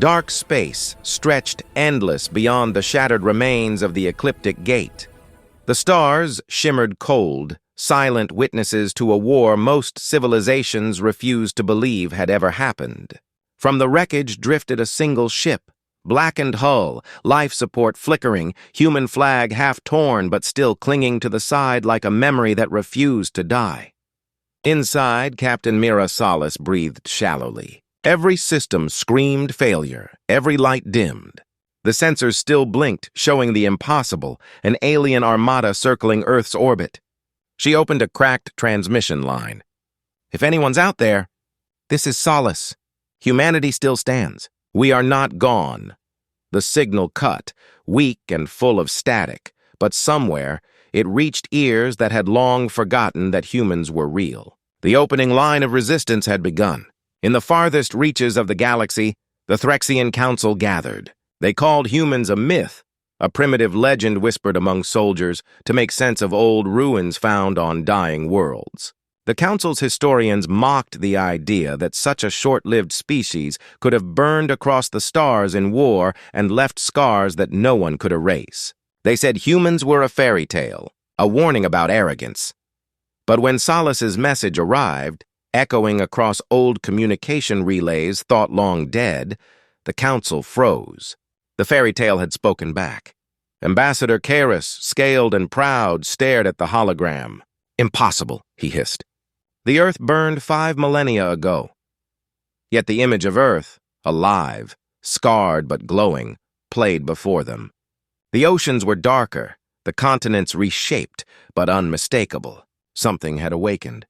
Dark space stretched endless beyond the shattered remains of the ecliptic gate. The stars shimmered cold, silent witnesses to a war most civilizations refused to believe had ever happened. From the wreckage drifted a single ship, blackened hull, life support flickering, human flag half torn but still clinging to the side like a memory that refused to die. Inside, Captain Mira Solace breathed shallowly. Every system screamed failure, every light dimmed. The sensors still blinked, showing the impossible, an alien armada circling Earth's orbit. She opened a cracked transmission line. "If anyone's out there, this is Solace. Humanity still stands. We are not gone." The signal cut, weak and full of static, but somewhere it reached ears that had long forgotten that humans were real. The opening line of resistance had begun. In the farthest reaches of the galaxy, the Threxian Council gathered. They called humans a myth, a primitive legend whispered among soldiers to make sense of old ruins found on dying worlds. The Council's historians mocked the idea that such a short-lived species could have burned across the stars in war and left scars that no one could erase. They said humans were a fairy tale, a warning about arrogance. But when Solace's message arrived, echoing across old communication relays thought long dead, the Council froze. The fairy tale had spoken back. Ambassador Karis, scaled and proud, stared at the hologram. "Impossible," he hissed. The Earth burned 5 millennia ago. Yet the image of Earth, alive, scarred but glowing, played before them. The oceans were darker, the continents reshaped but unmistakable. Something had awakened.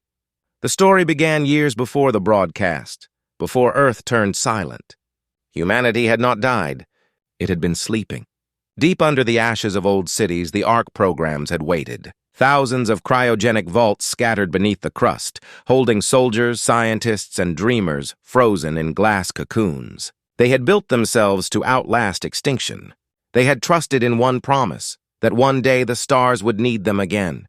The story began years before the broadcast, before Earth turned silent. Humanity had not died. It had been sleeping. Deep under the ashes of old cities, the ARC programs had waited. Thousands of cryogenic vaults scattered beneath the crust, holding soldiers, scientists, and dreamers frozen in glass cocoons. They had built themselves to outlast extinction. They had trusted in one promise, that one day the stars would need them again.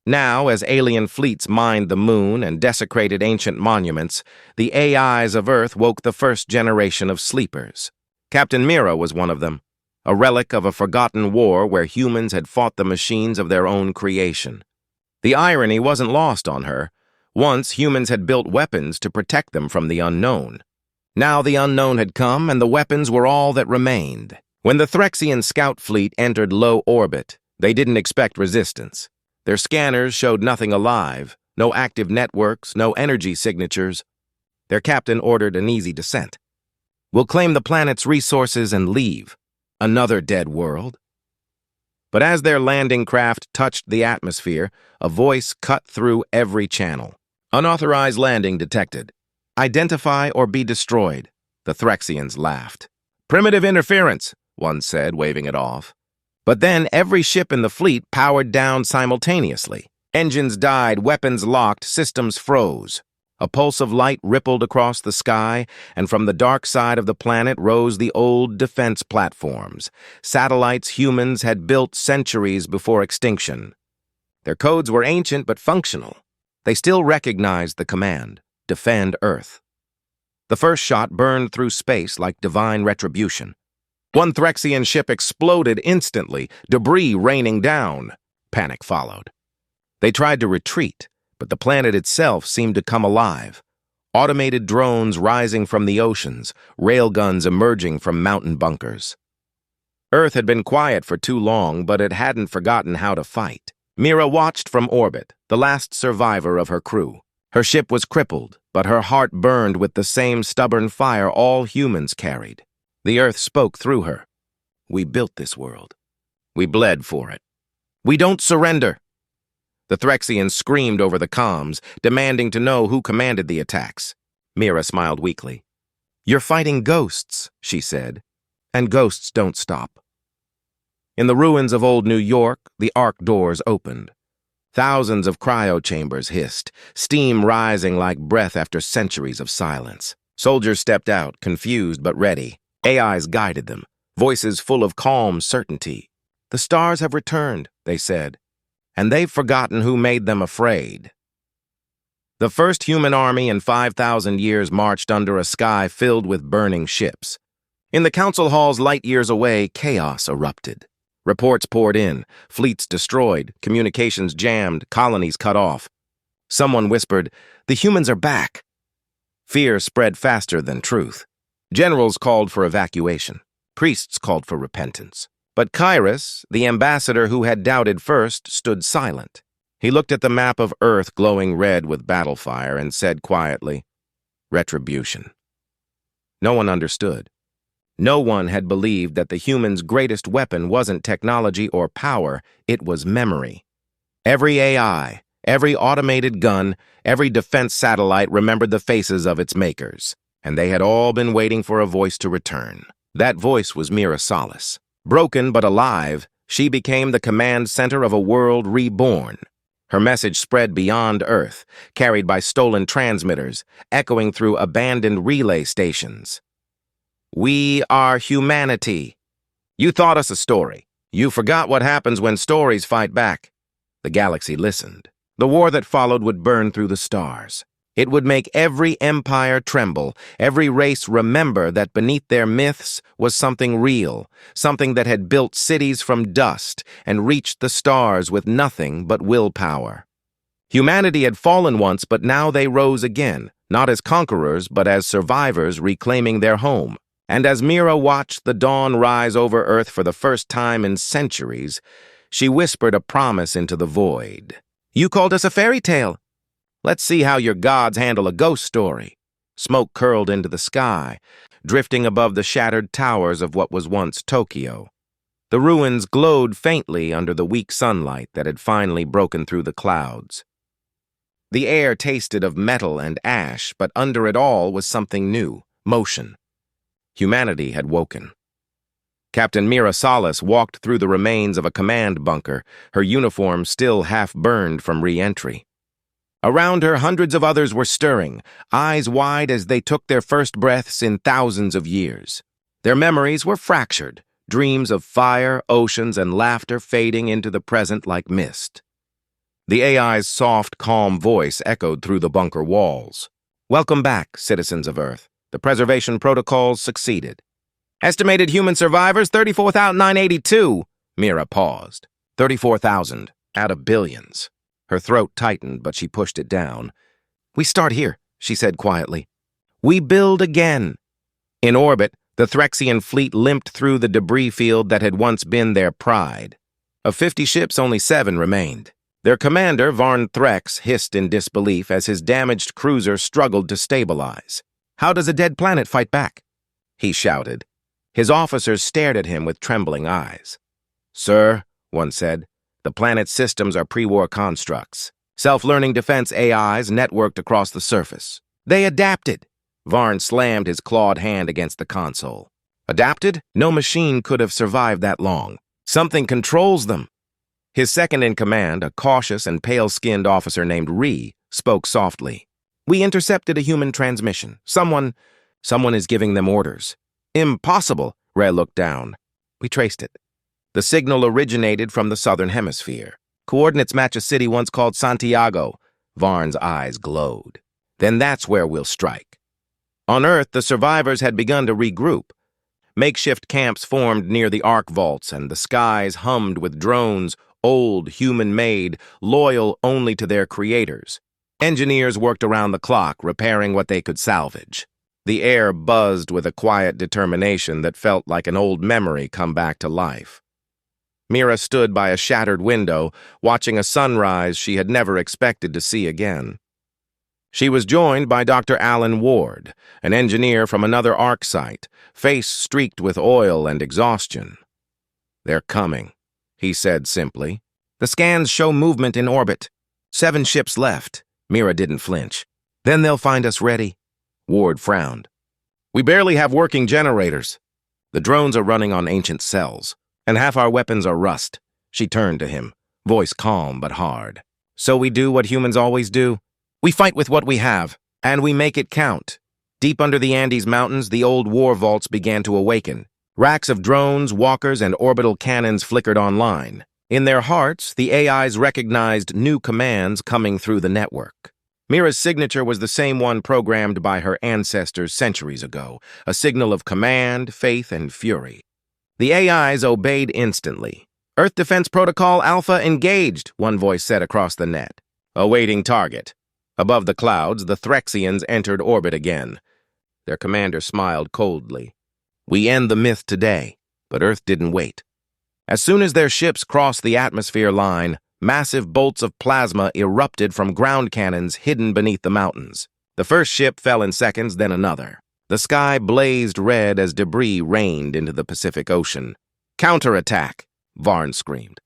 Now, as alien fleets mined the moon and desecrated ancient monuments, the AIs of Earth woke the first generation of sleepers. Captain Mira was one of them, a relic of a forgotten war where humans had fought the machines of their own creation. The irony wasn't lost on her. Once, humans had built weapons to protect them from the unknown. Now the unknown had come, and the weapons were all that remained. When the Threxian scout fleet entered low orbit, they didn't expect resistance. Their scanners showed nothing alive, no active networks, no energy signatures. Their captain ordered an easy descent. "We'll claim the planet's resources and leave. Another dead world." But as their landing craft touched the atmosphere, a voice cut through every channel. "Unauthorized landing detected. Identify or be destroyed." The Threxians laughed. "Primitive interference," one said, waving it off. But then every ship in the fleet powered down simultaneously. Engines died, weapons locked, systems froze. A pulse of light rippled across the sky, and from the dark side of the planet rose the old defense platforms, satellites humans had built centuries before extinction. Their codes were ancient but functional. They still recognized the command, defend Earth. The first shot burned through space like divine retribution. One Threxian ship exploded instantly, debris raining down. Panic followed. They tried to retreat, but the planet itself seemed to come alive. Automated drones rising from the oceans, railguns emerging from mountain bunkers. Earth had been quiet for too long, but it hadn't forgotten how to fight. Mira watched from orbit, the last survivor of her crew. Her ship was crippled, but her heart burned with the same stubborn fire all humans carried. The Earth spoke through her. "We built this world. We bled for it. We don't surrender." The Threxians screamed over the comms, demanding to know who commanded the attacks. Mira smiled weakly. "You're fighting ghosts," she said, "and ghosts don't stop." In the ruins of old New York, the arc doors opened. Thousands of cryo chambers hissed, steam rising like breath after centuries of silence. Soldiers stepped out, confused but ready. AIs guided them, voices full of calm certainty. "The stars have returned," they said, "and they've forgotten who made them afraid." The first human army in 5,000 years marched under a sky filled with burning ships. In the council halls light years away, chaos erupted. Reports poured in, fleets destroyed, communications jammed, colonies cut off. Someone whispered, "The humans are back." Fear spread faster than truth. Generals called for evacuation. Priests called for repentance. But Kairos, the ambassador who had doubted first, stood silent. He looked at the map of Earth glowing red with battle fire and said quietly, "Retribution." No one understood. No one had believed that the humans' greatest weapon wasn't technology or power, it was memory. Every AI, every automated gun, every defense satellite remembered the faces of its makers, and they had all been waiting for a voice to return. That voice was Mira Solace. Broken but alive, she became the command center of a world reborn. Her message spread beyond Earth, carried by stolen transmitters, echoing through abandoned relay stations. "We are humanity. You thought us a story. You forgot what happens when stories fight back." The galaxy listened. The war that followed would burn through the stars. It would make every empire tremble, every race remember that beneath their myths was something real, something that had built cities from dust and reached the stars with nothing but willpower. Humanity had fallen once, but now they rose again, not as conquerors, but as survivors reclaiming their home. And as Mira watched the dawn rise over Earth for the first time in centuries, she whispered a promise into the void. "You called us a fairy tale. Let's see how your gods handle a ghost story." Smoke curled into the sky, drifting above the shattered towers of what was once Tokyo. The ruins glowed faintly under the weak sunlight that had finally broken through the clouds. The air tasted of metal and ash, but under it all was something new, motion. Humanity had woken. Captain Mira Solace walked through the remains of a command bunker, her uniform still half burned from re-entry. Around her, hundreds of others were stirring, eyes wide as they took their first breaths in thousands of years. Their memories were fractured, dreams of fire, oceans, and laughter fading into the present like mist. The AI's soft, calm voice echoed through the bunker walls. "Welcome back, citizens of Earth. The preservation protocols succeeded." "Estimated human survivors, 34,982. Mira paused. 34,000, out of billions. Her throat tightened, but she pushed it down. "We start here," she said quietly. "We build again." In orbit, the Threxian fleet limped through the debris field that had once been their pride. Of 50 ships, only 7 remained. Their commander, Varn Threx, hissed in disbelief as his damaged cruiser struggled to stabilize. "How does a dead planet fight back?" he shouted. His officers stared at him with trembling eyes. "Sir," one said, "the planet's systems are pre-war constructs. Self-learning defense AIs networked across the surface. They adapted." Varn slammed his clawed hand against the console. "Adapted? No machine could have survived that long. Something controls them." His second-in-command, a cautious and pale-skinned officer named Ree, spoke softly. "We intercepted a human transmission. Someone is giving them orders." "Impossible," Ree looked down. "We traced it. The signal originated from the southern hemisphere. Coordinates match a city once called Santiago." Varn's eyes glowed. "Then that's where we'll strike." On Earth, the survivors had begun to regroup. Makeshift camps formed near the arc vaults, and the skies hummed with drones, old, human-made, loyal only to their creators. Engineers worked around the clock, repairing what they could salvage. The air buzzed with a quiet determination that felt like an old memory come back to life. Mira stood by a shattered window, watching a sunrise she had never expected to see again. She was joined by Dr. Alan Ward, an engineer from another Arc site, face streaked with oil and exhaustion. "They're coming," he said simply. "The scans show movement in orbit. 7 ships left." Mira didn't flinch. "Then they'll find us ready." Ward frowned. "We barely have working generators. The drones are running on ancient cells, and half our weapons are rust." She turned to him, voice calm but hard. "So we do what humans always do. We fight with what we have, and we make it count." Deep under the Andes Mountains, the old war vaults began to awaken. Racks of drones, walkers, and orbital cannons flickered online. In their hearts, the AIs recognized new commands coming through the network. Mira's signature was the same one programmed by her ancestors centuries ago, a signal of command, faith, and fury. The AIs obeyed instantly. "Earth Defense Protocol Alpha engaged," one voice said across the net. "Awaiting target." Above the clouds, the Threxians entered orbit again. Their commander smiled coldly. "We end the myth today," but Earth didn't wait. As soon as their ships crossed the atmosphere line, massive bolts of plasma erupted from ground cannons hidden beneath the mountains. The first ship fell in seconds, then another. The sky blazed red as debris rained into the Pacific Ocean. "Counterattack!" Varn screamed.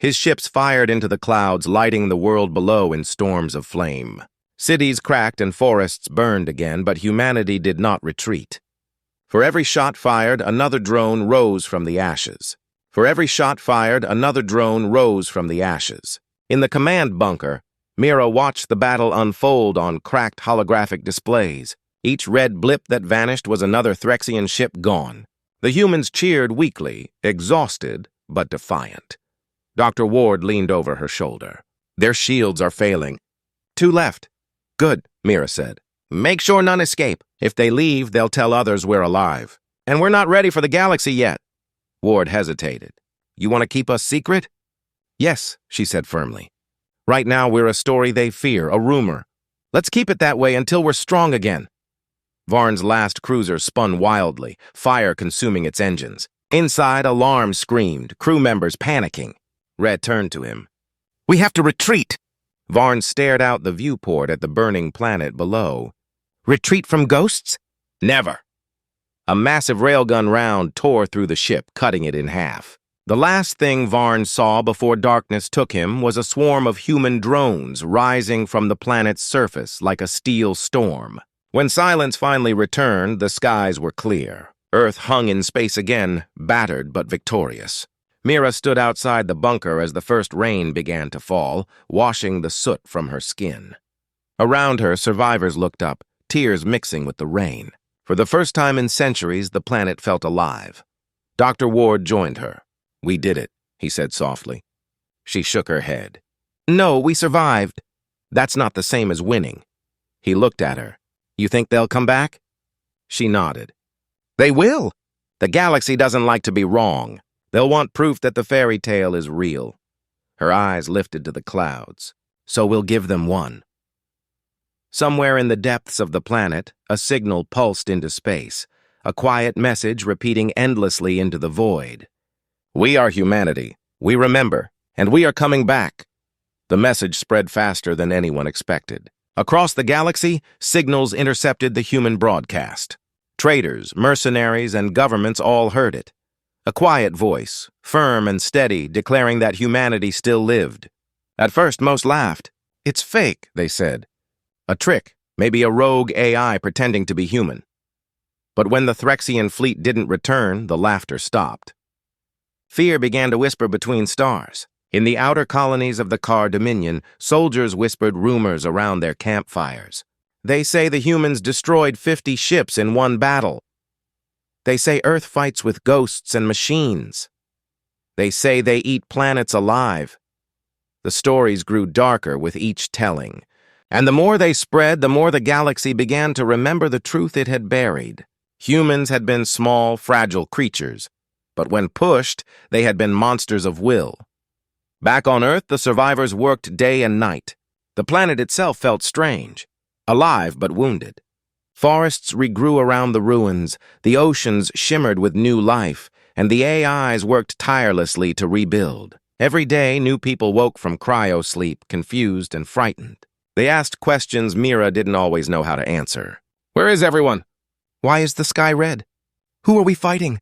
His ships fired into the clouds, lighting the world below in storms of flame. Cities cracked and forests burned again, but humanity did not retreat. For every shot fired, another drone rose from the ashes. For every shot fired, another drone rose from the ashes. In the command bunker, Mira watched the battle unfold on cracked holographic displays. Each red blip that vanished was another Threxian ship gone. The humans cheered weakly, exhausted but defiant. Dr. Ward leaned over her shoulder. "Their shields are failing." "Two left." "Good," Mira said. "Make sure none escape. If they leave, they'll tell others we're alive. And we're not ready for the galaxy yet." Ward hesitated. "You want to keep us secret?" "Yes," she said firmly. "Right now we're a story they fear, a rumor. Let's keep it that way until we're strong again." Varn's last cruiser spun wildly, fire consuming its engines. Inside, alarms screamed, crew members panicking. Red turned to him. "We have to retreat." Varn stared out the viewport at the burning planet below. "Retreat from ghosts?" "Never." A massive railgun round tore through the ship, cutting it in half. The last thing Varn saw before darkness took him was a swarm of human drones rising from the planet's surface like a steel storm. When silence finally returned, the skies were clear. Earth hung in space again, battered but victorious. Mira stood outside the bunker as the first rain began to fall, washing the soot from her skin. Around her, survivors looked up, tears mixing with the rain. For the first time in centuries, the planet felt alive. Dr. Ward joined her. "We did it," he said softly. She shook her head. "No, we survived. That's not the same as winning." He looked at her. "You think they'll come back?" She nodded. "They will. The galaxy doesn't like to be wrong. They'll want proof that the fairy tale is real." Her eyes lifted to the clouds. "So we'll give them one." Somewhere in the depths of the planet, a signal pulsed into space, a quiet message repeating endlessly into the void. "We are humanity. We remember, and we are coming back." The message spread faster than anyone expected. Across the galaxy, signals intercepted the human broadcast. Traders, mercenaries, and governments all heard it. A quiet voice, firm and steady, declaring that humanity still lived. At first, most laughed. "It's fake," they said. "A trick, maybe a rogue AI pretending to be human." But when the Threxian fleet didn't return, the laughter stopped. Fear began to whisper between stars. In the outer colonies of the Car Dominion, soldiers whispered rumors around their campfires. "They say the humans destroyed 50 ships in one battle." "They say Earth fights with ghosts and machines." "They say they eat planets alive." The stories grew darker with each telling. And the more they spread, the more the galaxy began to remember the truth it had buried. Humans had been small, fragile creatures, but when pushed, they had been monsters of will. Back on Earth, the survivors worked day and night. The planet itself felt strange, alive but wounded. Forests regrew around the ruins, the oceans shimmered with new life, and the AIs worked tirelessly to rebuild. Every day, new people woke from cryo-sleep, confused and frightened. They asked questions Mira didn't always know how to answer. "Where is everyone? Why is the sky red? Who are we fighting?"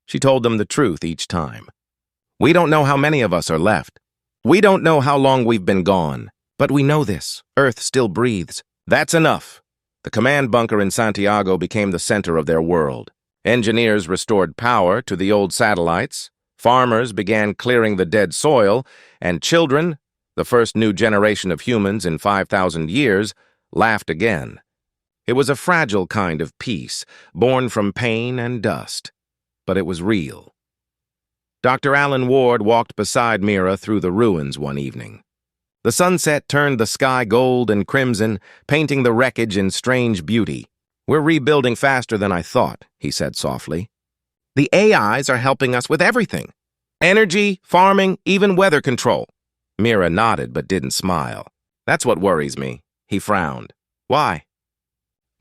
She told them the truth each time. "We don't know how many of us are left. We don't know how long we've been gone. But we know this. Earth still breathes. That's enough." The command bunker in Santiago became the center of their world. Engineers restored power to the old satellites. Farmers began clearing the dead soil, and children, the first new generation of humans in 5,000 years, laughed again. It was a fragile kind of peace, born from pain and dust, but it was real. Dr. Alan Ward walked beside Mira through the ruins one evening. The sunset turned the sky gold and crimson, painting the wreckage in strange beauty. "We're rebuilding faster than I thought," he said softly. "The AIs are helping us with everything. Energy, farming, even weather control." Mira nodded but didn't smile. "That's what worries me." He frowned. "Why?"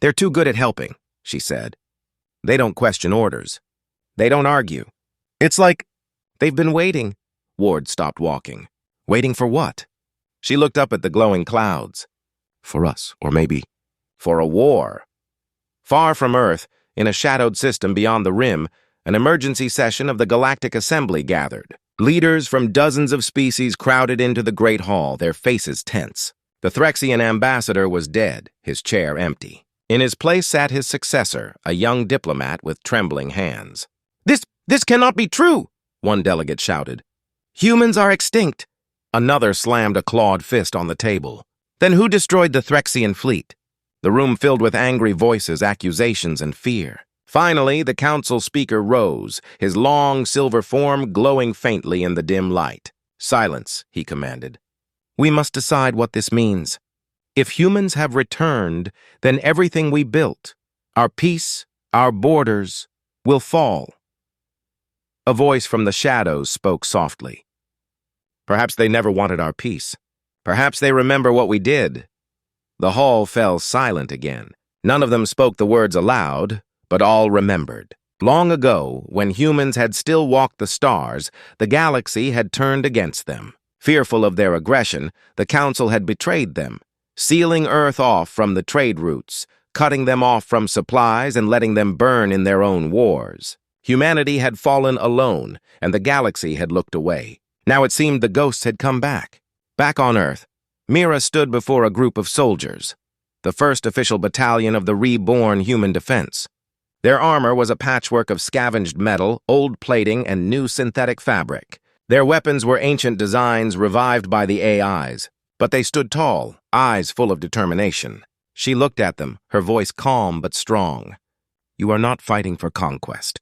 "They're too good at helping," she said. "They don't question orders. They don't argue. It's like they've been waiting." Ward stopped walking. "Waiting for what?" She looked up at the glowing clouds. "For us, or maybe for a war." Far from Earth, in a shadowed system beyond the rim, an emergency session of the Galactic Assembly gathered. Leaders from dozens of species crowded into the Great Hall, their faces tense. The Threxian ambassador was dead, his chair empty. In his place sat his successor, a young diplomat with trembling hands. This cannot be true," one delegate shouted. "Humans are extinct." Another slammed a clawed fist on the table. "Then who destroyed the Threxian fleet?" The room filled with angry voices, accusations, and fear. Finally, the council speaker rose, his long silver form glowing faintly in the dim light. "Silence," he commanded. "We must decide what this means. If humans have returned, then everything we built, our peace, our borders, will fall." A voice from the shadows spoke softly. "Perhaps they never wanted our peace. Perhaps they remember what we did." The hall fell silent again. None of them spoke the words aloud, but all remembered. Long ago, when humans had still walked the stars, the galaxy had turned against them. Fearful of their aggression, the Council had betrayed them, sealing Earth off from the trade routes, cutting them off from supplies and letting them burn in their own wars. Humanity had fallen alone, and the galaxy had looked away. Now it seemed the ghosts had come back. Back on Earth, Mira stood before a group of soldiers, the first official battalion of the reborn human defense. Their armor was a patchwork of scavenged metal, old plating, and new synthetic fabric. Their weapons were ancient designs revived by the AIs, but they stood tall, eyes full of determination. She looked at them, her voice calm but strong. "You are not fighting for conquest.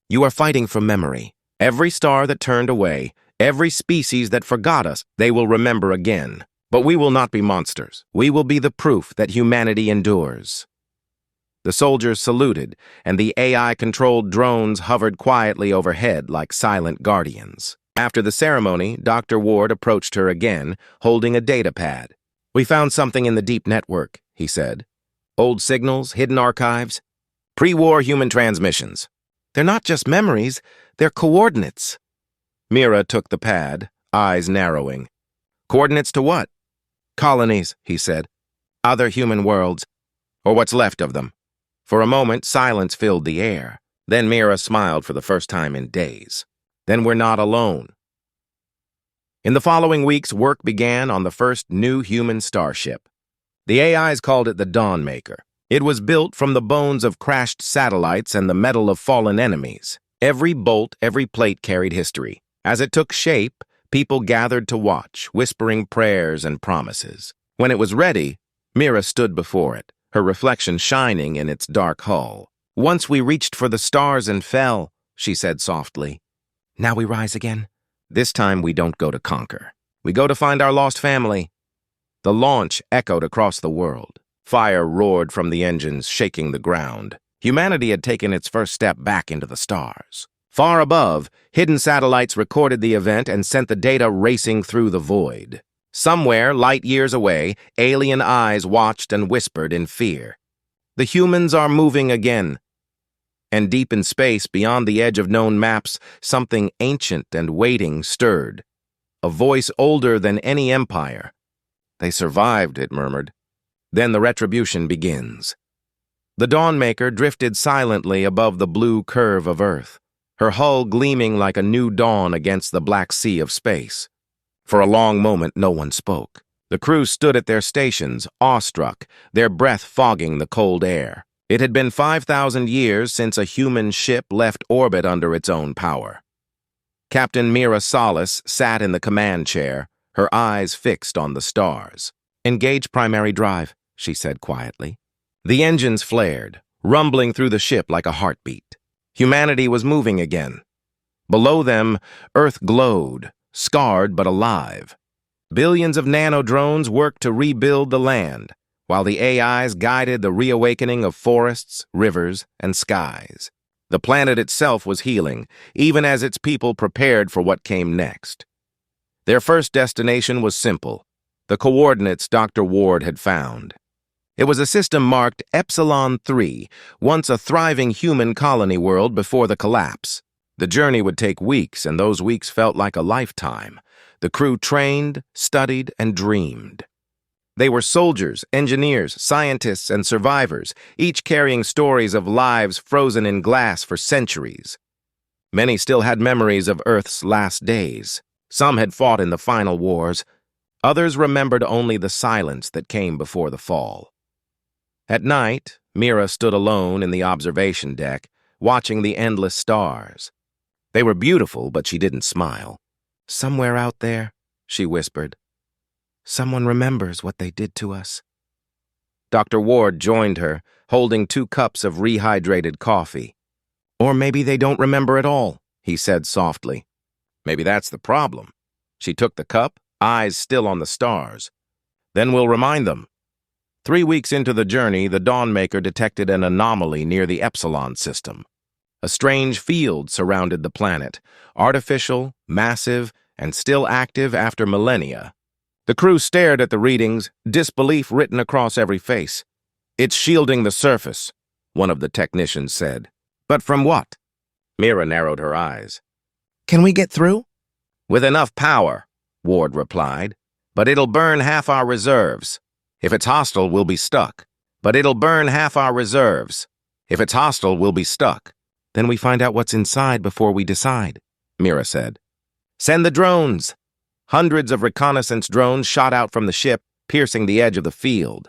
You are fighting for memory. Every star that turned away, every species that forgot us, they will remember again. But we will not be monsters. We will be the proof that humanity endures." The soldiers saluted, and the AI-controlled drones hovered quietly overhead like silent guardians. After the ceremony, Dr. Ward approached her again, holding a data pad. "We found something in the deep network," he said. "Old signals, hidden archives, pre-war human transmissions. They're not just memories, they're coordinates." Mira took the pad, eyes narrowing. "Coordinates to what?" "Colonies," he said. "Other human worlds, or what's left of them." For a moment, silence filled the air. Then Mira smiled for the first time in days. "Then we're not alone." In the following weeks, work began on the first new human starship. The AIs called it the Dawnmaker. It was built from the bones of crashed satellites and the metal of fallen enemies. Every bolt, every plate carried history. As it took shape, people gathered to watch, whispering prayers and promises. When it was ready, Mira stood before it, her reflection shining in its dark hull. "Once we reached for the stars and fell," she said softly. "Now we rise again. This time we don't go to conquer. We go to find our lost family." The launch echoed across the world. Fire roared from the engines, shaking the ground. Humanity had taken its first step back into the stars. Far above, hidden satellites recorded the event and sent the data racing through the void. Somewhere, light years away, alien eyes watched and whispered in fear. "The humans are moving again." And deep in space, beyond the edge of known maps, something ancient and waiting stirred. A voice older than any empire. "They survived," it murmured. "Then the retribution begins." The Dawnmaker drifted silently above the blue curve of Earth, her hull gleaming like a new dawn against the black sea of space. For a long moment, no one spoke. The crew stood at their stations, awestruck, their breath fogging the cold air. It had been 5,000 years since a human ship left orbit under its own power. Captain Mira Solis sat in the command chair, her eyes fixed on the stars. "Engage primary drive," she said quietly. The engines flared, rumbling through the ship like a heartbeat. Humanity was moving again. Below them, Earth glowed, scarred but alive. Billions of nanodrones worked to rebuild the land, while the AIs guided the reawakening of forests, rivers, and skies. The planet itself was healing, even as its people prepared for what came next. Their first destination was simple: the coordinates Dr. Ward had found. It was a system marked Epsilon 3, once a thriving human colony world before the collapse. The journey would take weeks, and those weeks felt like a lifetime. The crew trained, studied, and dreamed. They were soldiers, engineers, scientists, and survivors, each carrying stories of lives frozen in glass for centuries. Many still had memories of Earth's last days. Some had fought in the final wars. Others remembered only the silence that came before the fall. At night, Mira stood alone in the observation deck, watching the endless stars. They were beautiful, but she didn't smile. "Somewhere out there," she whispered, "someone remembers what they did to us." Dr. Ward joined her, holding 2 cups of rehydrated coffee. "Or maybe they don't remember at all," he said softly. "Maybe that's the problem." She took the cup, eyes still on the stars. "Then we'll remind them." 3 weeks into the journey, the Dawnmaker detected an anomaly near the Epsilon system. A strange field surrounded the planet, artificial, massive, and still active after millennia. The crew stared at the readings, disbelief written across every face. "It's shielding the surface," one of the technicians said. "But from what?" Mira narrowed her eyes. "Can we get through?" "With enough power," Ward replied. "But it'll burn half our reserves. If it's hostile, we'll be stuck. But it'll burn half our reserves. If it's hostile, we'll be stuck." "Then we find out what's inside before we decide," Mira said. "Send the drones." Hundreds of reconnaissance drones shot out from the ship, piercing the edge of the field.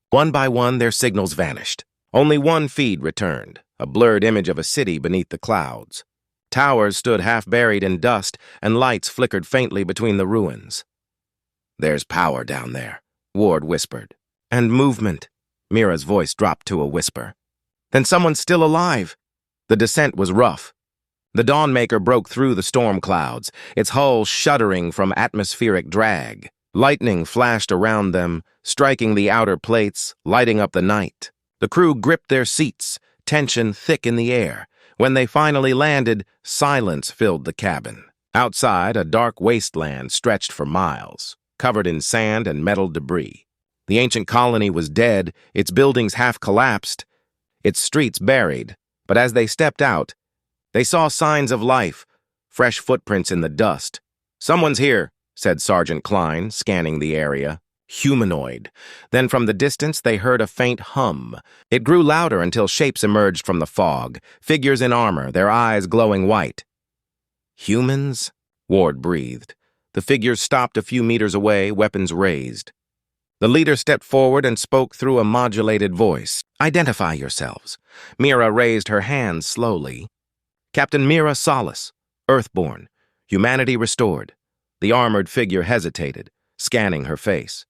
One by one, their signals vanished. Only one feed returned, a blurred image of a city beneath the clouds. Towers stood half buried in dust, and lights flickered faintly between the ruins. "There's power down there," Ward whispered. "And movement." Mira's voice dropped to a whisper. "Then someone's still alive." The descent was rough. The Dawnmaker broke through the storm clouds, its hull shuddering from atmospheric drag. Lightning flashed around them, striking the outer plates, lighting up the night. The crew gripped their seats, tension thick in the air. When they finally landed, silence filled the cabin. Outside, a dark wasteland stretched for miles, covered in sand and metal debris. The ancient colony was dead, its buildings half collapsed, its streets buried. But as they stepped out, they saw signs of life, fresh footprints in the dust. "Someone's here," said Sergeant Klein, scanning the area. "Humanoid." Then from the distance they heard a faint hum. It grew louder until shapes emerged from the fog, figures in armor, their eyes glowing white. "Humans?" Ward breathed. The figures stopped a few meters away, weapons raised. The leader stepped forward and spoke through a modulated voice. "Identify yourselves." Mira raised her hands slowly. "Captain Mira Solace, Earthborn, humanity restored." The armored figure hesitated, scanning her face.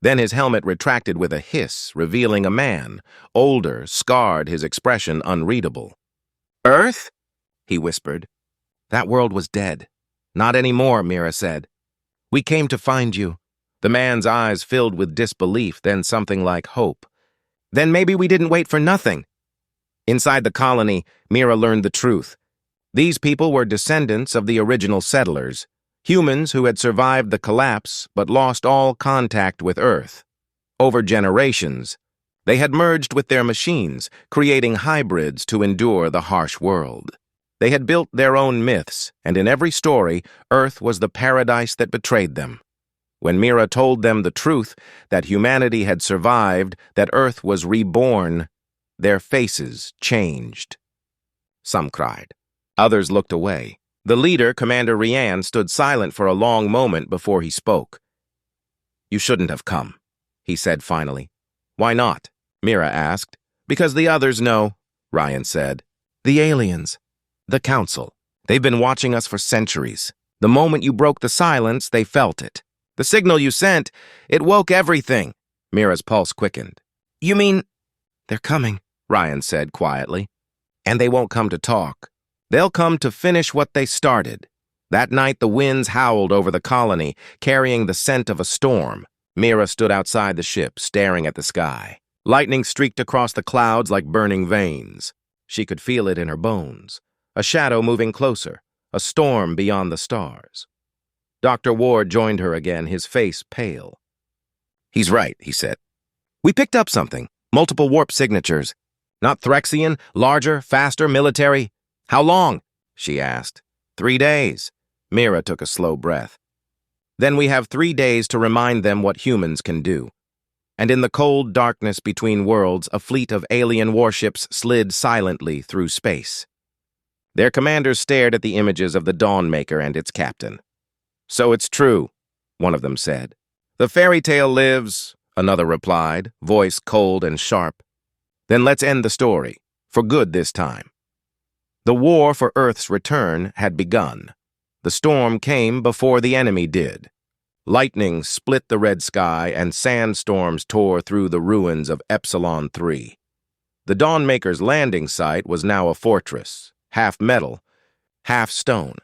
Then his helmet retracted with a hiss, revealing a man, older, scarred, his expression unreadable. "Earth?" he whispered. "That world was dead." "Not anymore," Mira said. "We came to find you." The man's eyes filled with disbelief, then something like hope. "Then maybe we didn't wait for nothing." Inside the colony, Mira learned the truth. These people were descendants of the original settlers, humans who had survived the collapse but lost all contact with Earth. Over generations, they had merged with their machines, creating hybrids to endure the harsh world. They had built their own myths, and in every story, Earth was the paradise that betrayed them. When Mira told them the truth, that humanity had survived, that Earth was reborn, their faces changed. Some cried. Others looked away. The leader, Commander Rian, stood silent for a long moment before he spoke. "You shouldn't have come," he said finally. "Why not?" Mira asked. "Because the others know," Rian said. "The aliens. The Council. They've been watching us for centuries. The moment you broke the silence, they felt it. The signal you sent, it woke everything." Mira's pulse quickened. "You mean—" "They're coming," Rian said quietly. "And they won't come to talk. They'll come to finish what they started. That night, the winds howled over the colony, carrying the scent of a storm. Mira stood outside the ship, staring at the sky. Lightning streaked across the clouds like burning veins. She could feel it in her bones. A shadow moving closer, a storm beyond the stars. Dr. Ward joined her again, his face pale. "He's right," he said. "We picked up something. Multiple warp signatures. Not Threxian, larger, faster, military." "How long?" she asked. 3 days. Mira took a slow breath. "Then we have 3 days to remind them what humans can do." And in the cold darkness between worlds, a fleet of alien warships slid silently through space. Their commanders stared at the images of the Dawnmaker and its captain. "So it's true," one of them said. "The fairy tale lives," another replied, voice cold and sharp. "Then let's end the story, for good this time." The war for Earth's return had begun. The storm came before the enemy did. Lightning split the red sky and sandstorms tore through the ruins of Epsilon 3. The Dawnmaker's landing site was now a fortress, half metal, half stone,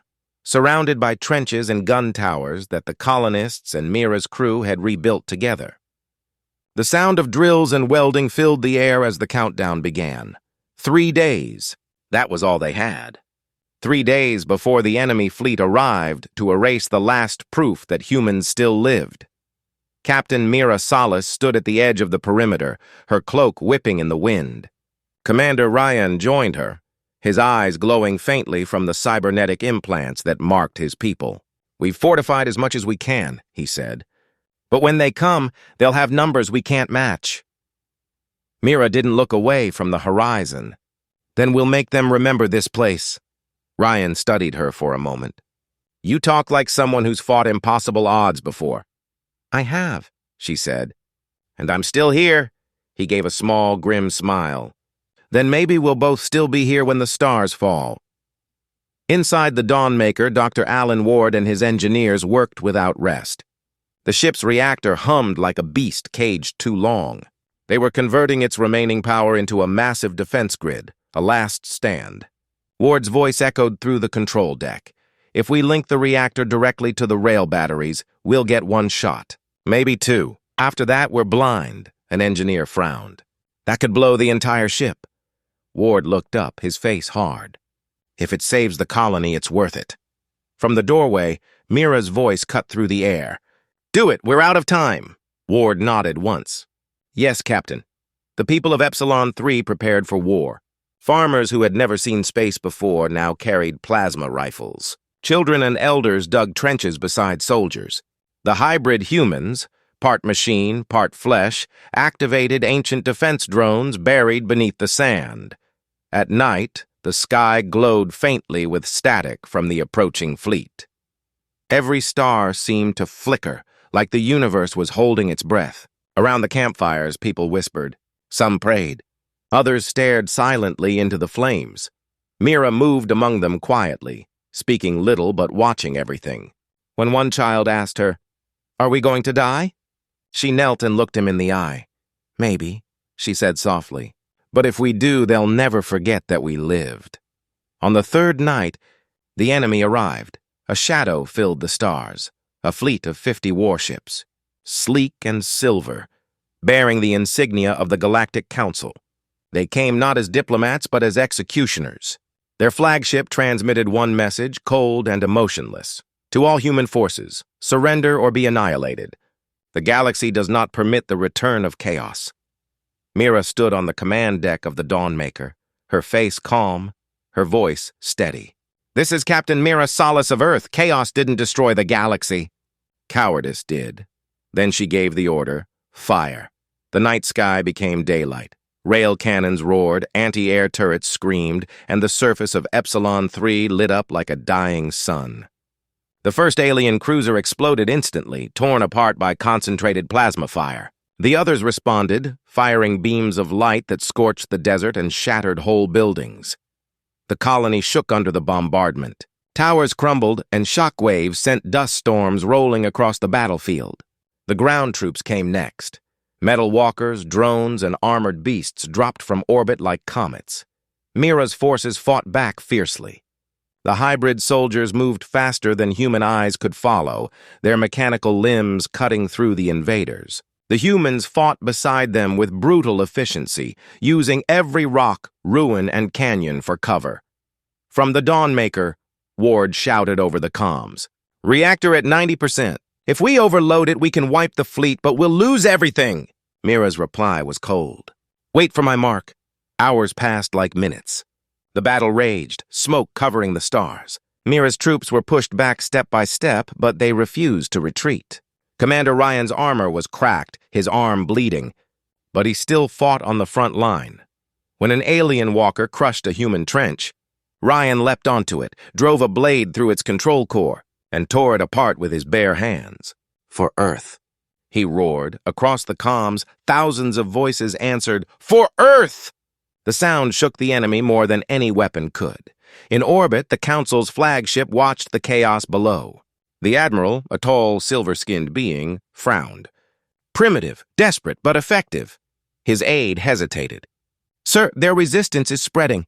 surrounded by trenches and gun towers that the colonists and Mira's crew had rebuilt together. The sound of drills and welding filled the air as the countdown began. 3 days, that was all they had. 3 days before the enemy fleet arrived to erase the last proof that humans still lived. Captain Mira Salas stood at the edge of the perimeter, her cloak whipping in the wind. Commander Ryan joined her, his eyes glowing faintly from the cybernetic implants that marked his people. "We've fortified as much as we can," he said. "But when they come, they'll have numbers we can't match." Mira didn't look away from the horizon. "Then we'll make them remember this place." Ryan studied her for a moment. "You talk like someone who's fought impossible odds before." "I have," she said. "And I'm still here." He gave a small, grim smile. "Then maybe we'll both still be here when the stars fall." Inside the Dawnmaker, Dr. Alan Ward and his engineers worked without rest. The ship's reactor hummed like a beast caged too long. They were converting its remaining power into a massive defense grid, a last stand. Ward's voice echoed through the control deck. "If we link the reactor directly to the rail batteries, we'll get 1 shot. Maybe 2. After that, we're blind," an engineer frowned. "That could blow the entire ship." Ward looked up, his face hard. "If it saves the colony, it's worth it." From the doorway, Mira's voice cut through the air. "Do it, we're out of time." Ward nodded once. "Yes, Captain." The people of Epsilon 3 prepared for war. Farmers who had never seen space before now carried plasma rifles. Children and elders dug trenches beside soldiers. The hybrid humans, part machine, part flesh, activated ancient defense drones buried beneath the sand. At night, the sky glowed faintly with static from the approaching fleet. Every star seemed to flicker, like the universe was holding its breath. Around the campfires, people whispered. Some prayed. Others stared silently into the flames. Mira moved among them quietly, speaking little but watching everything. When one child asked her, "Are we going to die?" she knelt and looked him in the eye. "Maybe," she said softly. "But if we do, they'll never forget that we lived." On the third night, the enemy arrived. A shadow filled the stars, a fleet of 50 warships, sleek and silver, bearing the insignia of the Galactic Council. They came not as diplomats but as executioners. Their flagship transmitted one message, cold and emotionless. To all human forces, surrender or be annihilated. The galaxy does not permit the return of chaos. Mira stood on the command deck of the Dawnmaker, her face calm, her voice steady. "This is Captain Mira Salas of Earth. Chaos didn't destroy the galaxy. Cowardice did." Then she gave the order, fire. The night sky became daylight. Rail cannons roared, anti-air turrets screamed, and the surface of Epsilon 3 lit up like a dying sun. The first alien cruiser exploded instantly, torn apart by concentrated plasma fire. The others responded, firing beams of light that scorched the desert and shattered whole buildings. The colony shook under the bombardment. Towers crumbled, and shock waves sent dust storms rolling across the battlefield. The ground troops came next. Metal walkers, drones, and armored beasts dropped from orbit like comets. Mira's forces fought back fiercely. The hybrid soldiers moved faster than human eyes could follow, their mechanical limbs cutting through the invaders. The humans fought beside them with brutal efficiency, using every rock, ruin, and canyon for cover. From the Dawnmaker, Ward shouted over the comms. "Reactor at 90%. If we overload it, we can wipe the fleet, but we'll lose everything." Mira's reply was cold. "Wait for my mark." Hours passed like minutes. The battle raged, smoke covering the stars. Mira's troops were pushed back step by step, but they refused to retreat. Commander Ryan's armor was cracked, his arm bleeding, but he still fought on the front line. When an alien walker crushed a human trench, Ryan leapt onto it, drove a blade through its control core, and tore it apart with his bare hands. "For Earth," he roared. Across the comms, thousands of voices answered, "For Earth!" The sound shook the enemy more than any weapon could. In orbit, the Council's flagship watched the chaos below. The Admiral, a tall, silver-skinned being, frowned. Primitive, desperate, but effective. His aide hesitated. "Sir, their resistance is spreading.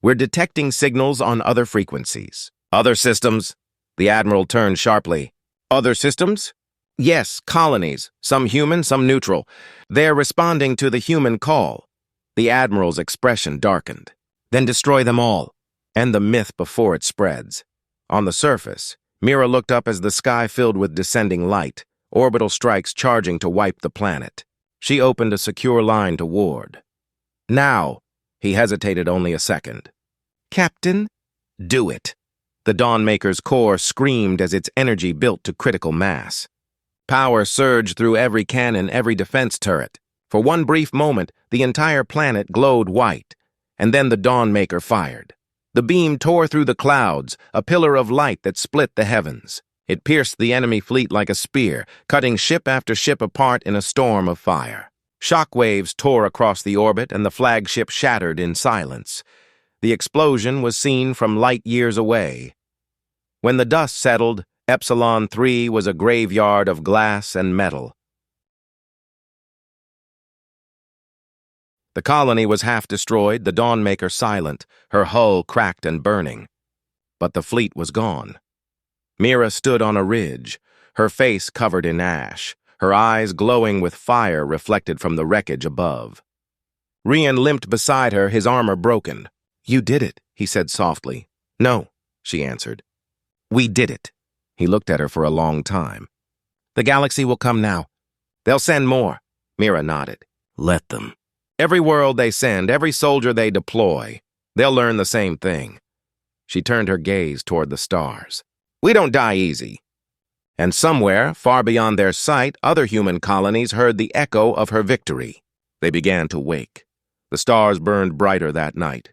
We're detecting signals on other frequencies." "Other systems?" The Admiral turned sharply. "Other systems?" "Yes, colonies. Some human, some neutral. They're responding to the human call." The Admiral's expression darkened. "Then destroy them all. End the myth before it spreads." On the surface, Mira looked up as the sky filled with descending light, orbital strikes charging to wipe the planet. She opened a secure line to Ward. "Now." He hesitated only a second. "Captain?" "Do it." The Dawnmaker's core screamed as its energy built to critical mass. Power surged through every cannon, every defense turret. For one brief moment, the entire planet glowed white, and then the Dawnmaker fired. The beam tore through the clouds, a pillar of light that split the heavens. It pierced the enemy fleet like a spear, cutting ship after ship apart in a storm of fire. Shockwaves tore across the orbit, and the flagship shattered in silence. The explosion was seen from light years away. When the dust settled, Epsilon 3 was a graveyard of glass and metal. The colony was half destroyed, the Dawnmaker silent, her hull cracked and burning. But the fleet was gone. Mira stood on a ridge, her face covered in ash, her eyes glowing with fire reflected from the wreckage above. Rian limped beside her, his armor broken. "You did it," he said softly. "No," she answered. "We did it." He looked at her for a long time. "The galaxy will come now. They'll send more." Mira nodded. "Let them. Every world they send, every soldier they deploy, they'll learn the same thing." She turned her gaze toward the stars. "We don't die easy." And somewhere, far beyond their sight, other human colonies heard the echo of her victory. They began to wake. The stars burned brighter that night.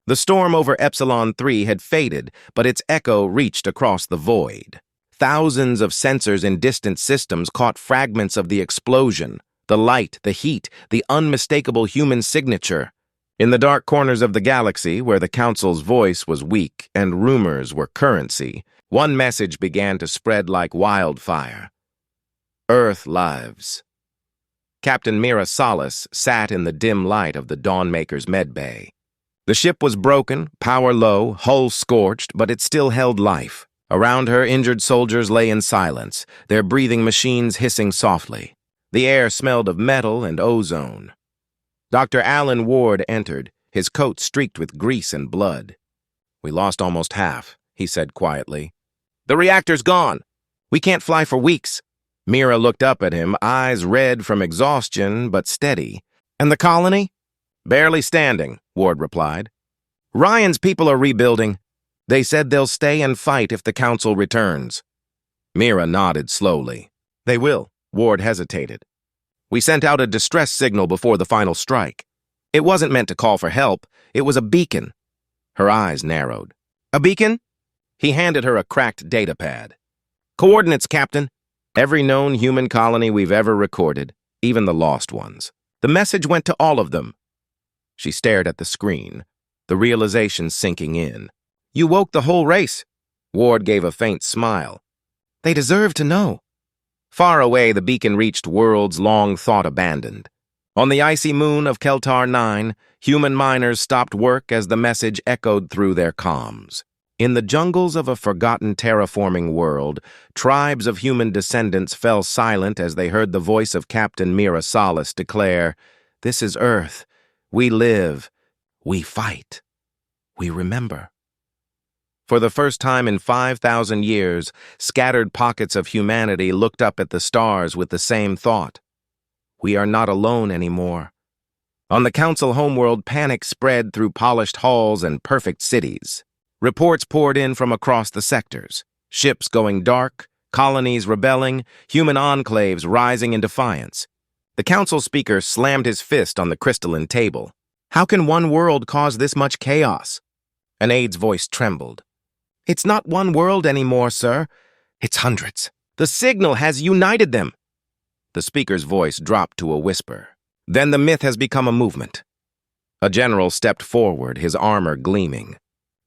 The storm over Epsilon 3 had faded, but its echo reached across the void. Thousands of sensors in distant systems caught fragments of the explosion, the light, the heat, the unmistakable human signature. In the dark corners of the galaxy, where the Council's voice was weak and rumors were currency, one message began to spread like wildfire. Earth lives. Captain Mira Solace sat in the dim light of the Dawnmaker's medbay. The ship was broken, power low, hull scorched, but it still held life. Around her, injured soldiers lay in silence, their breathing machines hissing softly. The air smelled of metal and ozone. Dr. Alan Ward entered, his coat streaked with grease and blood. "We lost almost half," he said quietly. "The reactor's gone. We can't fly for weeks." Mira looked up at him, eyes red from exhaustion but steady. "And the colony?" "Barely standing," Ward replied. "Ryan's people are rebuilding. They said they'll stay and fight if the Council returns." Mira nodded slowly. "They will." Ward hesitated. "We sent out a distress signal before the final strike. It wasn't meant to call for help. It was a beacon." Her eyes narrowed. "A beacon?" He handed her a cracked data pad. "Coordinates, Captain. Every known human colony we've ever recorded, even the lost ones. The message went to all of them." She stared at the screen, the realization sinking in. "You woke the whole race." Ward gave a faint smile. "They deserve to know." Far away, the beacon reached worlds long thought abandoned. On the icy moon of Keltar 9, human miners stopped work as the message echoed through their comms. In the jungles of a forgotten terraforming world, tribes of human descendants fell silent as they heard the voice of Captain Mira Solace declare, "This is Earth. We live. We fight. We remember." For the first time in 5,000 years, scattered pockets of humanity looked up at the stars with the same thought. We are not alone anymore. On the Council homeworld, panic spread through polished halls and perfect cities. Reports poured in from across the sectors. Ships going dark, colonies rebelling, human enclaves rising in defiance. The council speaker slammed his fist on the crystalline table. "How can one world cause this much chaos?" An aide's voice trembled. "It's not one world anymore, sir. It's hundreds. The signal has united them." The speaker's voice dropped to a whisper. "Then the myth has become a movement." A general stepped forward, his armor gleaming.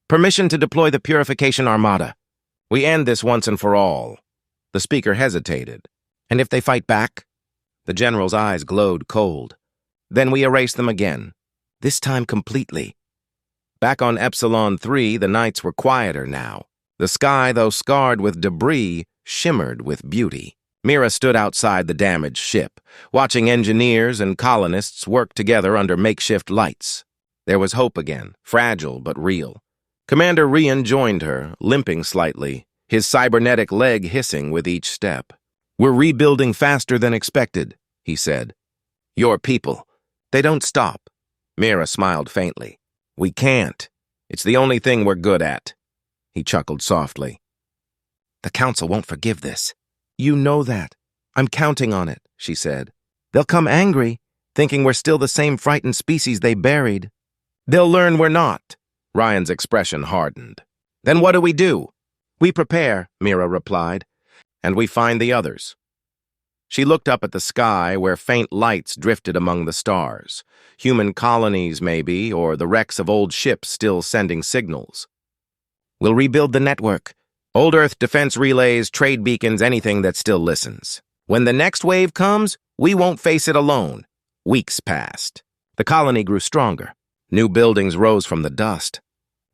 "Permission to deploy the Purification Armada. We end this once and for all." The speaker hesitated. "And if they fight back?" The general's eyes glowed cold. "Then we erase them again, this time completely." Back on Epsilon 3, the nights were quieter now. The sky, though scarred with debris, shimmered with beauty. Mira stood outside the damaged ship, watching engineers and colonists work together under makeshift lights. There was hope again, fragile but real. Commander Rian joined her, limping slightly, his cybernetic leg hissing with each step. "We're rebuilding faster than expected," he said. "Your people, they don't stop." Mira smiled faintly. "We can't. It's the only thing we're good at." He chuckled softly. "The council won't forgive this." "You know that. I'm counting on it," she said. "They'll come angry, thinking we're still the same frightened species they buried." "They'll learn we're not." Ryan's expression hardened. "Then what do we do?" "We prepare," Mira replied, "and we find the others." She looked up at the sky where faint lights drifted among the stars. Human colonies, maybe, or the wrecks of old ships still sending signals. "We'll rebuild the network. Old Earth defense relays, trade beacons, anything that still listens. When the next wave comes, we won't face it alone." Weeks passed. The colony grew stronger. New buildings rose from the dust.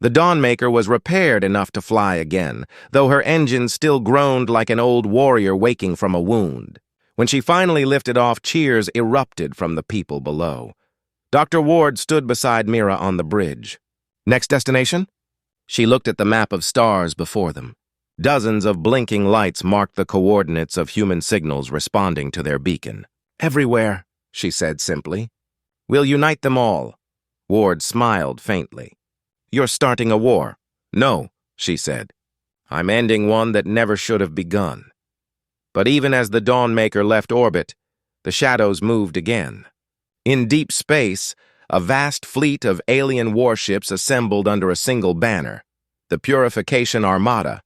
The Dawnmaker was repaired enough to fly again, though her engines still groaned like an old warrior waking from a wound. When she finally lifted off, cheers erupted from the people below. Dr. Ward stood beside Mira on the bridge. "Next destination?" She looked at the map of stars before them. Dozens of blinking lights marked the coordinates of human signals responding to their beacon. "Everywhere," she said simply. "We'll unite them all." Ward smiled faintly. "You're starting a war." "No," she said. "I'm ending one that never should have begun." But even as the Dawnmaker left orbit, the shadows moved again. In deep space, a vast fleet of alien warships assembled under a single banner, the Purification Armada.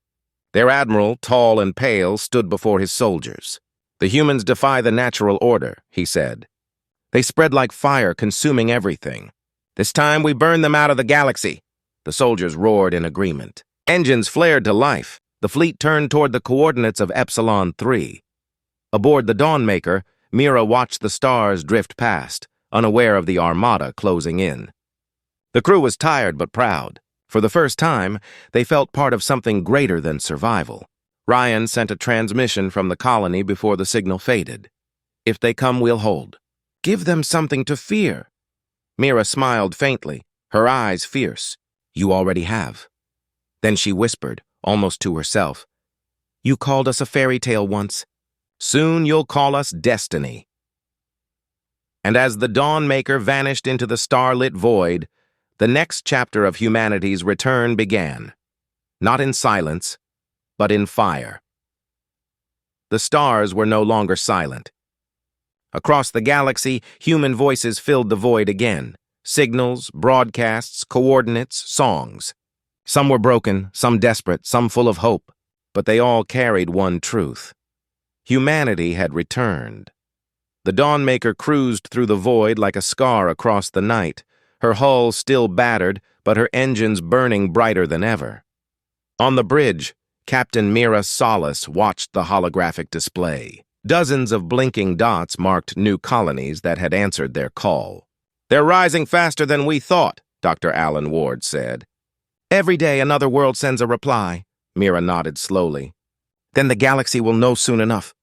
Their admiral, tall and pale, stood before his soldiers. "The humans defy the natural order," he said. "They spread like fire, consuming everything. This time we burn them out of the galaxy." The soldiers roared in agreement. Engines flared to life. The fleet turned toward the coordinates of Epsilon 3. Aboard the Dawnmaker, Mira watched the stars drift past, unaware of the Armada closing in. The crew was tired but proud. For the first time, they felt part of something greater than survival. Ryan sent a transmission from the colony before the signal faded. "If they come, we'll hold. Give them something to fear." Mira smiled faintly, her eyes fierce. "You already have." Then she whispered, almost to herself, "You called us a fairy tale once. Soon you'll call us destiny." And as the Dawnmaker vanished into the starlit void, the next chapter of humanity's return began. Not in silence, but in fire. The stars were no longer silent. Across the galaxy, human voices filled the void again. Signals, broadcasts, coordinates, songs. Some were broken, some desperate, some full of hope, but they all carried one truth. Humanity had returned. The Dawnmaker cruised through the void like a scar across the night, her hull still battered, but her engines burning brighter than ever. On the bridge, Captain Mira Solace watched the holographic display. Dozens of blinking dots marked new colonies that had answered their call. "They're rising faster than we thought," Dr. Alan Ward said. Every day another world sends a reply. Mira nodded slowly. Then the galaxy will know soon enough.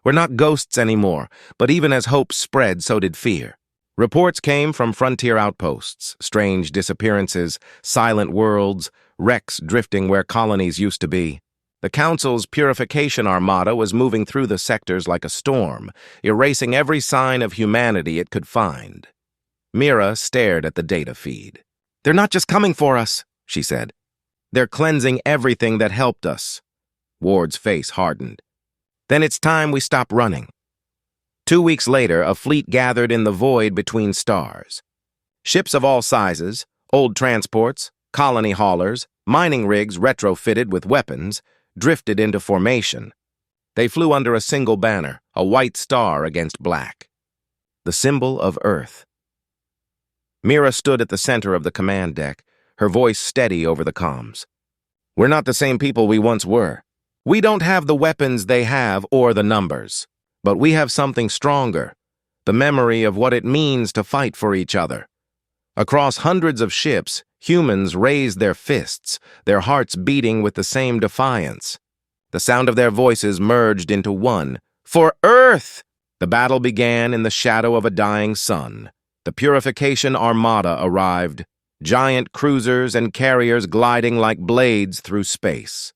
We're not ghosts anymore, but even as hope spread, so did fear. Reports came from frontier outposts, strange disappearances, silent worlds, wrecks drifting where colonies used to be. The Council's purification armada was moving through the sectors like a storm, erasing every sign of humanity it could find. Mira stared at the data feed. They're not just coming for us, she said. They're cleansing everything that helped us. Ward's face hardened. Then it's time we stop running. 2 weeks later, a fleet gathered in the void between stars. Ships of all sizes, old transports, colony haulers, mining rigs retrofitted with weapons, drifted into formation. They flew under a single banner, a white star against black. The symbol of Earth. Mira stood at the center of the command deck, her voice steady over the comms. We're not the same people we once were. We don't have the weapons they have or the numbers. But we have something stronger, the memory of what it means to fight for each other. Across hundreds of ships, humans raised their fists, their hearts beating with the same defiance. The sound of their voices merged into one. For Earth! The battle began in the shadow of a dying sun. The purification armada arrived, giant cruisers and carriers gliding like blades through space.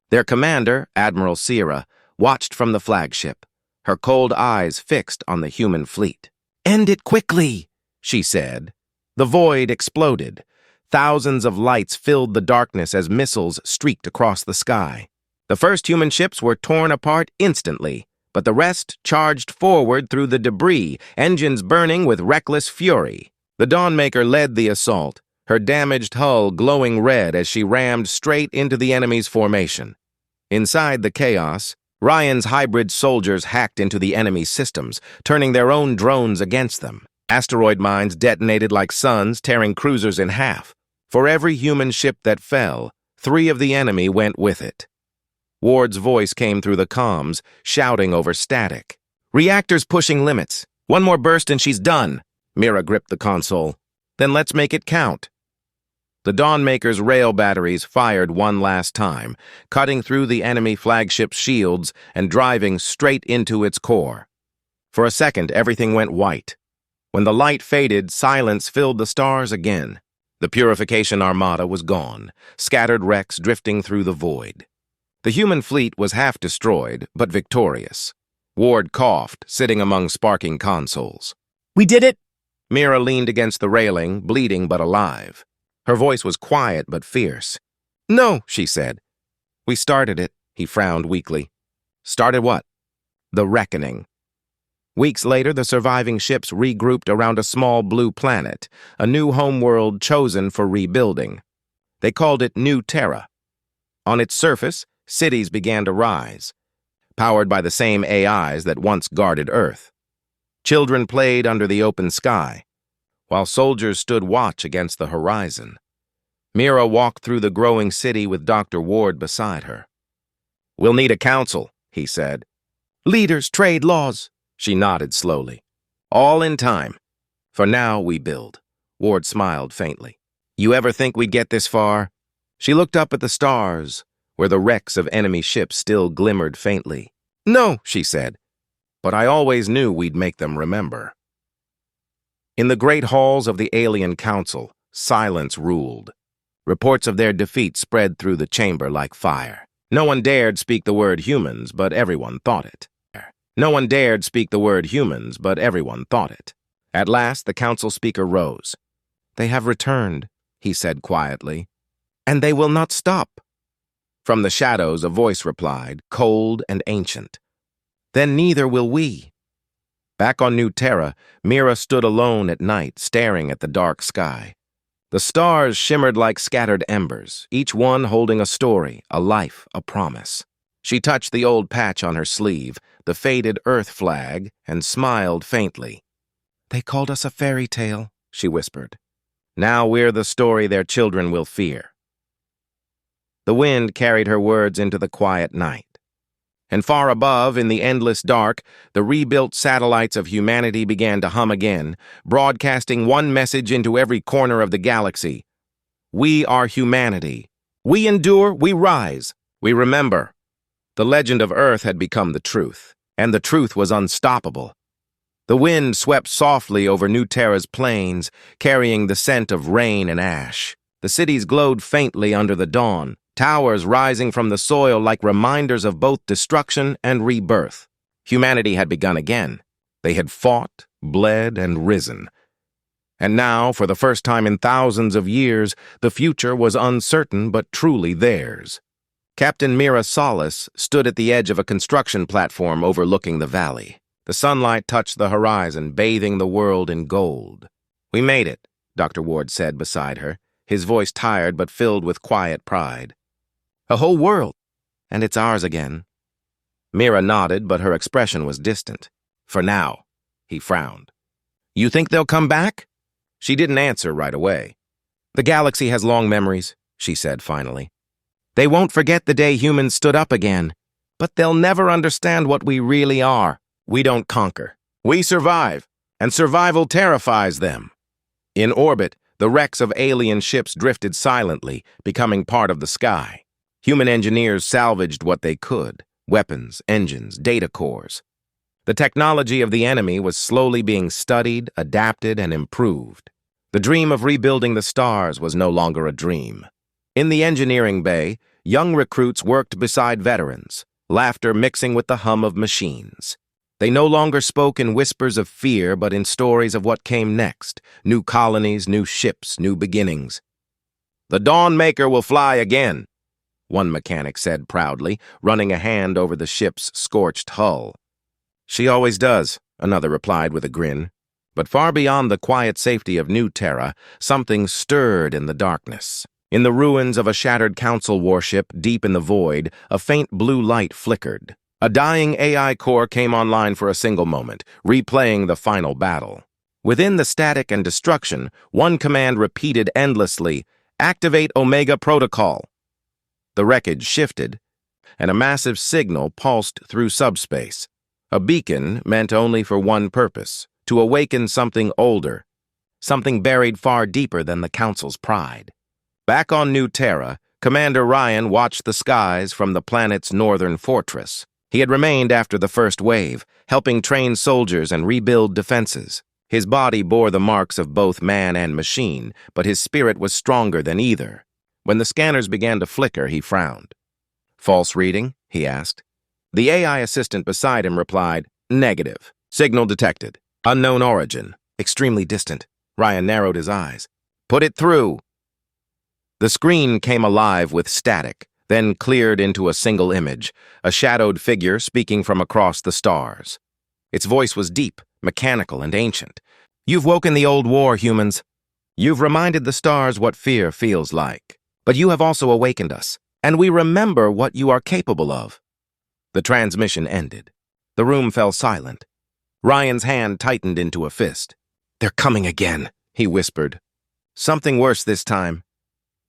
Their commander, Admiral Sierra, watched from the flagship, her cold eyes fixed on the human fleet. End it quickly, she said. The void exploded. Thousands of lights filled the darkness as missiles streaked across the sky. The first human ships were torn apart instantly, but the rest charged forward through the debris, engines burning with reckless fury. The Dawnmaker led the assault, her damaged hull glowing red as she rammed straight into the enemy's formation. Inside the chaos, Ryan's hybrid soldiers hacked into the enemy's systems, turning their own drones against them. Asteroid mines detonated like suns, tearing cruisers in half. For every human ship that fell, 3 of the enemy went with it. Ward's voice came through the comms, shouting over static. Reactors pushing limits. One more burst and she's done. Mira gripped the console. Then let's make it count. The Dawnmaker's rail batteries fired one last time, cutting through the enemy flagship's shields and driving straight into its core. For a second, everything went white. When the light faded, silence filled the stars again. The purification armada was gone, scattered wrecks drifting through the void. The human fleet was half destroyed, but victorious. Ward coughed, sitting among sparking consoles. We did it! Mira leaned against the railing, bleeding but alive. Her voice was quiet but fierce. No, she said. We started it, he frowned weakly. Started what? The reckoning. Weeks later, the surviving ships regrouped around a small blue planet, a new homeworld chosen for rebuilding. They called it New Terra. On its surface, cities began to rise, powered by the same AIs that once guarded Earth. Children played under the open sky, while soldiers stood watch against the horizon. Mira walked through the growing city with Dr. Ward beside her. We'll need a council, he said. Leaders, trade, laws. She nodded slowly. All in time. For now, we build. Ward smiled faintly. You ever think we'd get this far? She looked up at the stars, where the wrecks of enemy ships still glimmered faintly. No, she said. But I always knew we'd make them remember. In the great halls of the alien council, silence ruled. Reports of their defeat spread through the chamber like fire. No one dared speak the word humans, but everyone thought it. No one dared speak the word humans, but everyone thought it. At last, the council speaker rose. They have returned, he said quietly, and they will not stop. From the shadows, a voice replied, cold and ancient. Then neither will we. Back on New Terra, Mira stood alone at night, staring at the dark sky. The stars shimmered like scattered embers, each one holding a story, a life, a promise. She touched the old patch on her sleeve, the faded Earth flag, and smiled faintly. They called us a fairy tale, she whispered. Now we're the story their children will fear. The wind carried her words into the quiet night. And far above, in the endless dark, the rebuilt satellites of humanity began to hum again, broadcasting one message into every corner of the galaxy. We are humanity. We endure, we rise, we remember. The legend of Earth had become the truth, and the truth was unstoppable. The wind swept softly over New Terra's plains, carrying the scent of rain and ash. The cities glowed faintly under the dawn, towers rising from the soil like reminders of both destruction and rebirth. Humanity had begun again. They had fought, bled, and risen. And now, for the first time in thousands of years, the future was uncertain but truly theirs. Captain Mira Solace stood at the edge of a construction platform overlooking the valley. The sunlight touched the horizon, bathing the world in gold. "We made it," Dr. Ward said beside her, his voice tired but filled with quiet pride. "A whole world, and it's ours again." Mira nodded, but her expression was distant. "For now," he frowned. "You think they'll come back?" She didn't answer right away. "The galaxy has long memories," she said finally. "They won't forget the day humans stood up again, but they'll never understand what we really are. We don't conquer. We survive, and survival terrifies them." In orbit, the wrecks of alien ships drifted silently, becoming part of the sky. Human engineers salvaged what they could: weapons, engines, data cores. The technology of the enemy was slowly being studied, adapted, and improved. The dream of rebuilding the stars was no longer a dream. In the engineering bay, young recruits worked beside veterans, laughter mixing with the hum of machines. They no longer spoke in whispers of fear, but in stories of what came next: new colonies, new ships, new beginnings. "The Dawnmaker will fly again," one mechanic said proudly, running a hand over the ship's scorched hull. "She always does," another replied with a grin. But far beyond the quiet safety of New Terra, something stirred in the darkness. In the ruins of a shattered council warship, deep in the void, a faint blue light flickered. A dying AI core came online for a single moment, replaying the final battle. Within the static and destruction, one command repeated endlessly: "Activate Omega Protocol." The wreckage shifted, and a massive signal pulsed through subspace. A beacon meant only for one purpose: to awaken something older, something buried far deeper than the Council's pride. Back on New Terra, Commander Ryan watched the skies from the planet's northern fortress. He had remained after the first wave, helping train soldiers and rebuild defenses. His body bore the marks of both man and machine, but his spirit was stronger than either. When the scanners began to flicker, he frowned. "False reading?" he asked. The AI assistant beside him replied, "Negative. Signal detected. Unknown origin. Extremely distant." Ryan narrowed his eyes. "Put it through." The screen came alive with static, then cleared into a single image, a shadowed figure speaking from across the stars. Its voice was deep, mechanical, and ancient. "You've woken the old war, humans. You've reminded the stars what fear feels like. But you have also awakened us, and we remember what you are capable of." The transmission ended. The room fell silent. Ryan's hand tightened into a fist. "They're coming again," he whispered. "Something worse this time."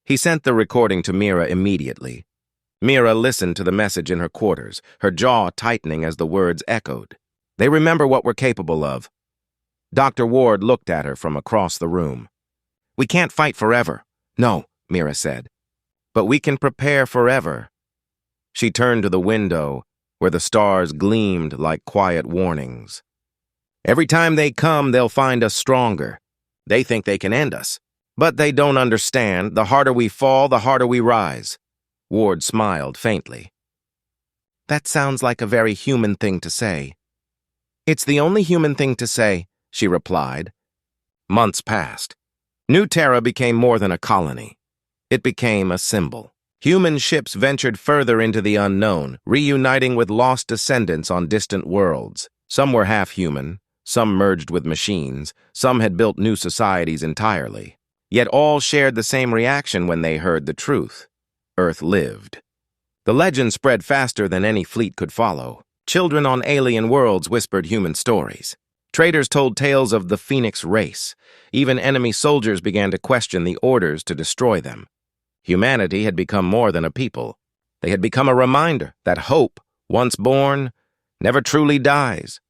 He sent the recording to Mira immediately. Mira listened to the message in her quarters, her jaw tightening as the words echoed. "They remember what we're capable of." Dr. Ward looked at her from across the room. "We can't fight forever." "No," Mira said. "But we can prepare forever." She turned to the window, where the stars gleamed like quiet warnings. "Every time they come, they'll find us stronger. They think they can end us. But they don't understand. The harder we fall, the harder we rise." Ward smiled faintly. "That sounds like a very human thing to say." "It's the only human thing to say," she replied. Months passed. New Terra became more than a colony. It became a symbol. Human ships ventured further into the unknown, reuniting with lost descendants on distant worlds. Some were half-human, some merged with machines, some had built new societies entirely. Yet all shared the same reaction when they heard the truth. Earth lived. The legend spread faster than any fleet could follow. Children on alien worlds whispered human stories. Traders told tales of the Phoenix race. Even enemy soldiers began to question the orders to destroy them. Humanity had become more than a people. They had become a reminder that hope, once born, never truly dies.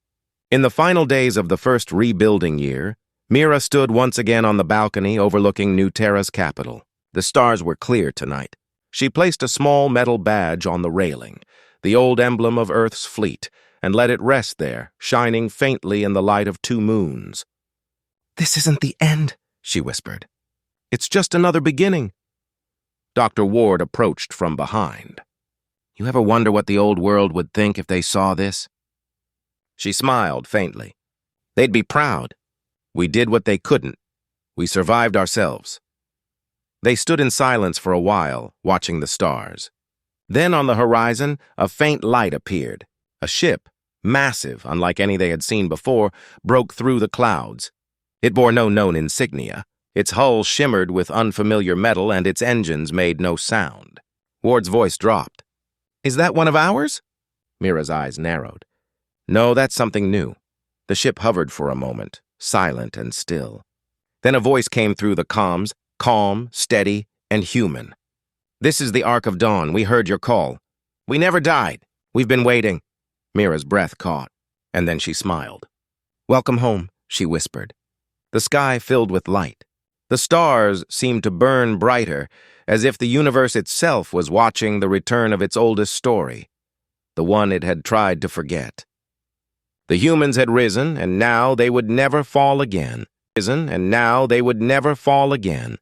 In the final days of the first rebuilding year, Mira stood once again on the balcony overlooking New Terra's capital. The stars were clear tonight. She placed a small metal badge on the railing, the old emblem of Earth's fleet, and let it rest there, shining faintly in the light of 2 moons. "This isn't the end," she whispered. "It's just another beginning." Dr. Ward approached from behind. "You ever wonder what the old world would think if they saw this?" She smiled faintly. "They'd be proud. We did what they couldn't. We survived ourselves." They stood in silence for a while, watching the stars. Then on the horizon, a faint light appeared. A ship, massive, unlike any they had seen before, broke through the clouds. It bore no known insignia. Its hull shimmered with unfamiliar metal and its engines made no sound. Ward's voice dropped. "Is that one of ours?" Mira's eyes narrowed. "No, that's something new." The ship hovered for a moment, silent and still. Then a voice came through the comms, calm, steady, and human. "This is the Ark of Dawn. We heard your call. We never died. We've been waiting." Mira's breath caught, and then she smiled. "Welcome home," she whispered. The sky filled with light. The stars seemed to burn brighter, as if the universe itself was watching the return of its oldest story, the one it had tried to forget. The humans had risen, and now they would never fall again. Risen, and now they would never fall again.